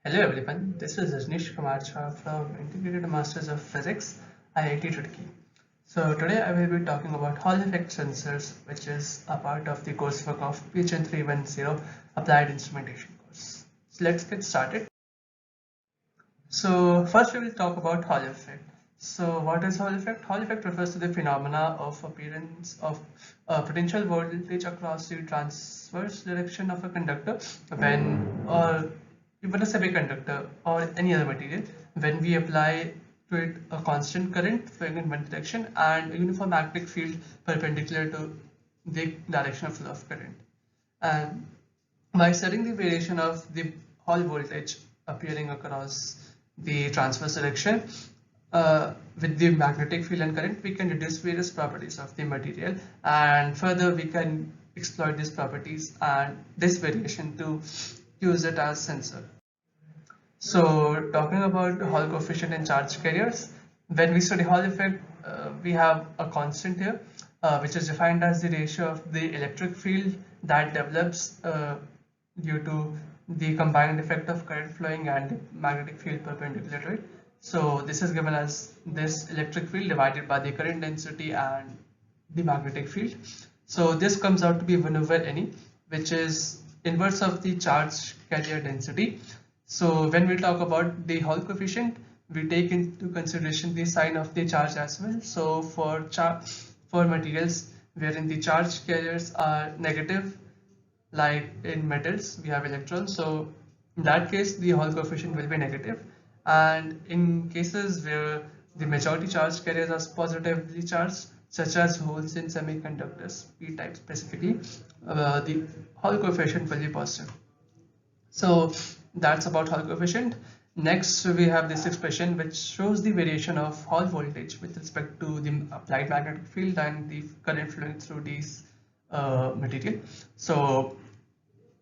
Hello everyone, this is Rajneesh Kumar Jha from Integrated Masters of Physics, IIT Roorkee. So today I will be talking about Hall effect sensors, which is a part of the coursework of PHN 310 Applied Instrumentation course. So let's get started. So first we will talk about Hall effect. So what is Hall effect? Hall effect refers to the phenomena of appearance of potential voltage across the transverse direction of a conductor when or even a semiconductor or any other material when we apply to it a constant current flowing in one direction and a uniform magnetic field perpendicular to the direction of flow of current. And by studying the variation of the Hall voltage appearing across the transverse direction with the magnetic field and current, we can deduce various properties of the material, and further we can exploit these properties and this variation to use it as sensor. So talking about Hall coefficient and charge carriers, when we study Hall effect, we have a constant here, which is defined as the ratio of the electric field that develops due to the combined effect of current flowing and the magnetic field perpendicular to it. So this is given as this electric field divided by the current density and the magnetic field. So this comes out to be 1 over Ne, which is inverse of the charge carrier density. So when we talk about the Hall coefficient, we take into consideration the sign of the charge as well. So for materials wherein the charge carriers are negative, like in metals we have electrons, so in that case the Hall coefficient will be negative, and in cases where the majority charge carriers are positively charged, such as holes in semiconductors, p-type specifically, the Hall coefficient will be positive. So that's about Hall coefficient. Next we have this expression which shows the variation of Hall voltage with respect to the applied magnetic field and the current flowing through these material. So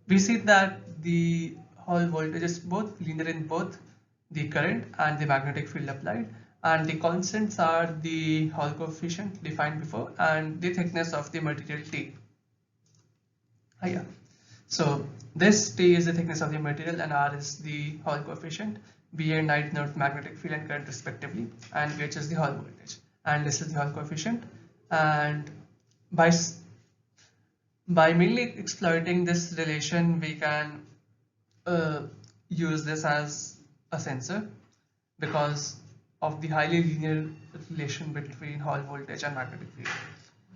we see that the Hall voltage is both linear in both the current and the magnetic field applied, and the constants are the Hall coefficient defined before and the thickness of the material T. Yeah. So this T is the thickness of the material and R is the Hall coefficient. B and I denote magnetic field and current respectively, and H is the Hall voltage, and this is the Hall coefficient. And by mainly exploiting this relation, we can uh, use this as a sensor because of the highly linear relation between Hall voltage and magnetic field.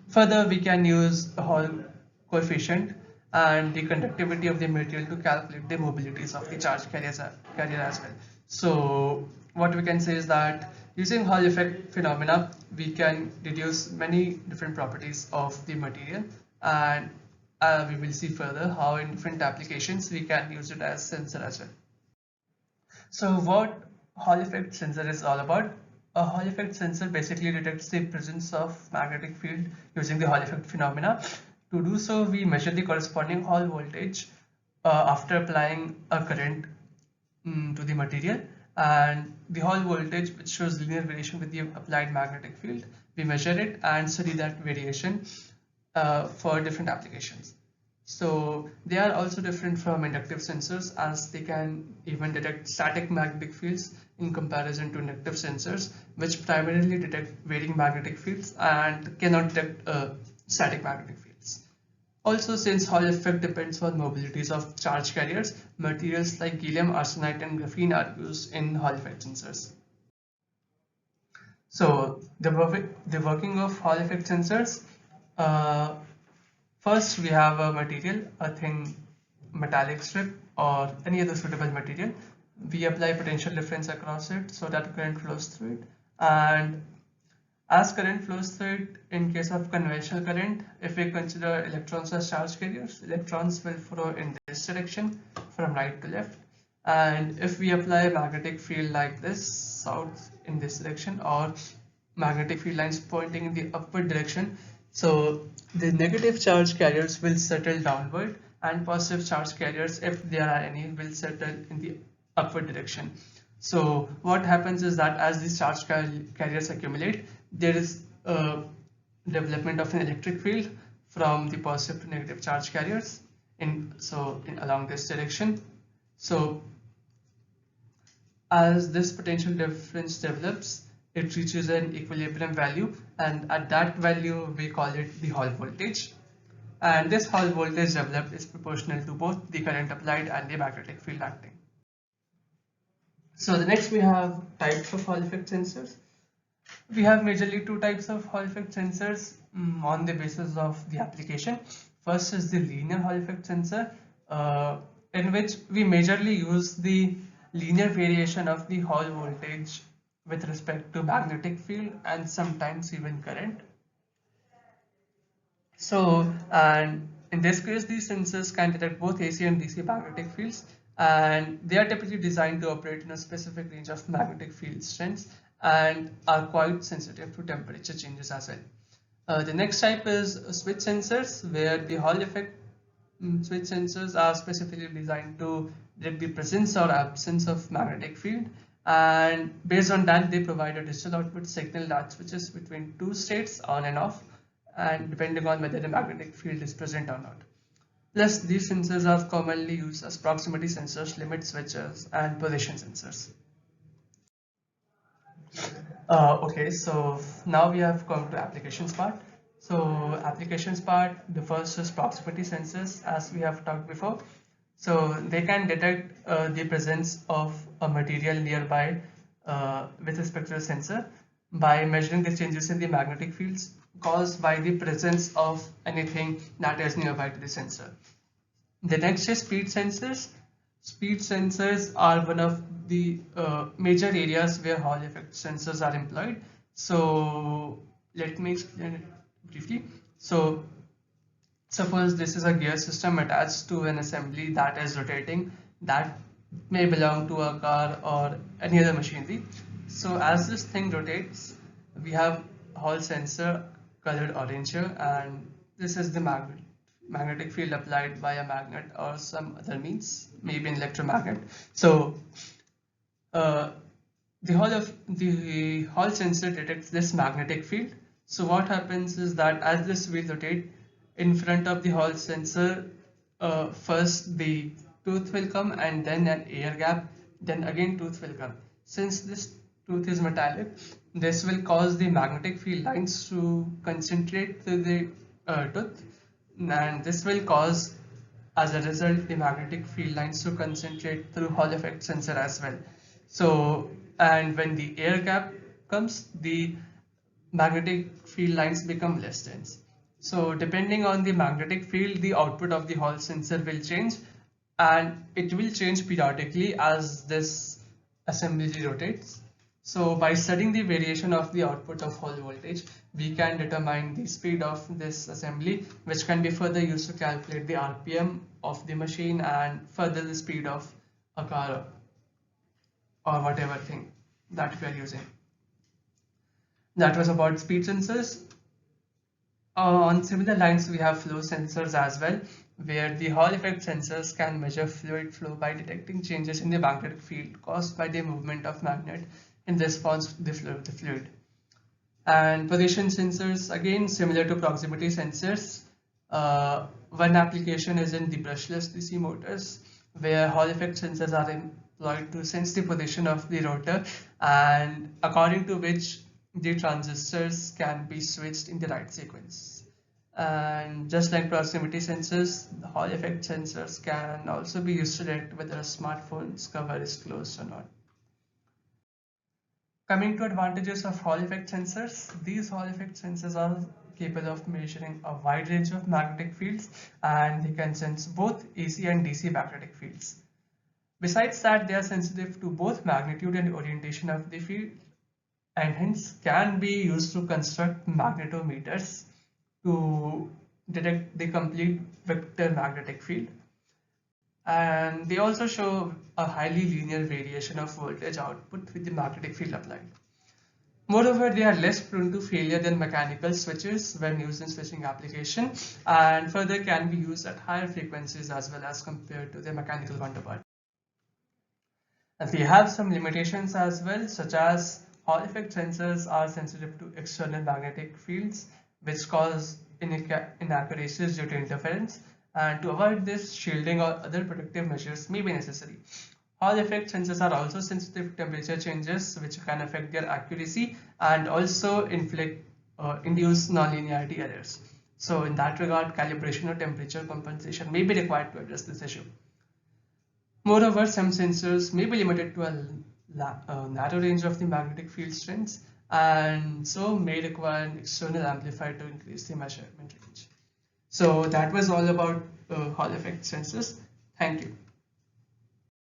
Further, we can use a Hall coefficient and the conductivity of the material to calculate the mobilities of the charge carrier as well. So what we can say is that using Hall effect phenomena, we can deduce many different properties of the material, and we will see further how in different applications we can use it as sensor as well. So what Hall effect sensor is all about? A Hall effect sensor basically detects the presence of magnetic field using the Hall effect phenomena. To do so, we measure the corresponding Hall voltage after applying a current to the material, and the Hall voltage, which shows linear variation with the applied magnetic field. We measure it and study that variation for different applications. So they are also different from inductive sensors, as they can even detect static magnetic fields in comparison to inductive sensors, which primarily detect varying magnetic fields and cannot detect static magnetic fields. Also, since Hall effect depends on mobilities of charge carriers, materials like gallium arsenide and graphene are used in Hall effect sensors. So the working of Hall effect sensors. Uh, First, we have a material, a thin metallic strip or any other suitable material. We apply potential difference across it so that current flows through it. And as current flows through it, in case of conventional current, if we consider electrons as charge carriers, electrons will flow in this direction from right to left. And if we apply a magnetic field like this, south in this direction, or magnetic field lines pointing in the upward direction, so the negative charge carriers will settle downward, and positive charge carriers, if there are any, will settle in the upward direction. So what happens is that as these charge carriers accumulate, there is a development of an electric field from the positive to negative charge carriers in along this direction. So As this potential difference develops, it reaches an equilibrium value, and at that value we call it the Hall voltage. And this Hall voltage developed is proportional to both the current applied and the magnetic field acting. So the next we have types of Hall effect sensors. We have majorly two types of Hall effect sensors on the basis of the application. First is the linear Hall effect sensor, in which we majorly use the linear variation of the Hall voltage with respect to magnetic field and sometimes even current. So, and in this case, these sensors can detect both AC and DC magnetic fields, and they are typically designed to operate in a specific range of magnetic field strengths and are quite sensitive to temperature changes as well. The next type is switch sensors, where the Hall effect switch sensors are specifically designed to detect the presence or absence of magnetic field, and based on that they provide a digital output signal that switches between two states on and off, and depending on whether the magnetic field is present or not. Plus, these sensors are commonly used as proximity sensors, limit switches, and position sensors. Okay, so now we have come to applications part. So applications part, the first is proximity sensors, as we have talked before. So they can detect the presence of a material nearby with respect to the sensor by measuring the changes in the magnetic fields caused by the presence of anything that is nearby to the sensor. The next is speed sensors. Speed sensors are one of the major areas where Hall effect sensors are employed. So let me explain it briefly. So suppose this is a gear system attached to an assembly that is rotating, that may belong to a car or any other machinery. So as this thing rotates, we have Hall sensor colored orange here, and this is the magnetic field applied by a magnet or some other means, maybe an electromagnet. So uh, the Hall sensor detects this magnetic field. So what happens is that as this wheel rotates in front of the Hall sensor, first the tooth will come and then an air gap, then again tooth will come. Since this tooth is metallic, this will cause the magnetic field lines to concentrate to the tooth, and this will cause, as a result, the magnetic field lines to concentrate through Hall effect sensor as well. So, and when the air gap comes, the magnetic field lines become less dense. So depending on the magnetic field, the output of the Hall sensor will change, and it will change periodically as this assembly rotates. So by studying the variation of the output of Hall voltage, we can determine the speed of this assembly, which can be further used to calculate the RPM of the machine and further the speed of a car or whatever thing that we are using. That was about speed sensors. On similar lines, we have flow sensors as well, where the Hall effect sensors can measure fluid flow by detecting changes in the magnetic field caused by the movement of magnet in response to the fluid. And position sensors, again similar to proximity sensors. One application is in the brushless DC motors, where Hall effect sensors are employed to sense the position of the rotor, and according to which the transistors can be switched in the right sequence. And just like proximity sensors, the Hall effect sensors can also be used to detect whether a smartphone's cover is closed or not. Coming to advantages of Hall effect sensors, these Hall effect sensors are capable of measuring a wide range of magnetic fields, and they can sense both AC and DC magnetic fields. Besides that, they are sensitive to both magnitude and orientation of the field, and hence can be used to construct magnetometers to detect the complete vector magnetic field. And they also show a highly linear variation of voltage output with the magnetic field applied. Moreover, they are less prone to failure than mechanical switches when used in switching application, and further can be used at higher frequencies as well as compared to their mechanical counterpart. And they have some limitations as well, such as Hall effect sensors are sensitive to external magnetic fields, which cause inaccuracies due to interference. And to avoid this, shielding or other protective measures may be necessary. Hall effect sensors are also sensitive to temperature changes, which can affect their accuracy and also induce nonlinearity errors. So in that regard, calibration or temperature compensation may be required to address this issue. Moreover, some sensors may be limited to a narrow range of the magnetic field strengths and so may require an external amplifier to increase the measurement range. So that was all about Hall effect sensors. Thank you.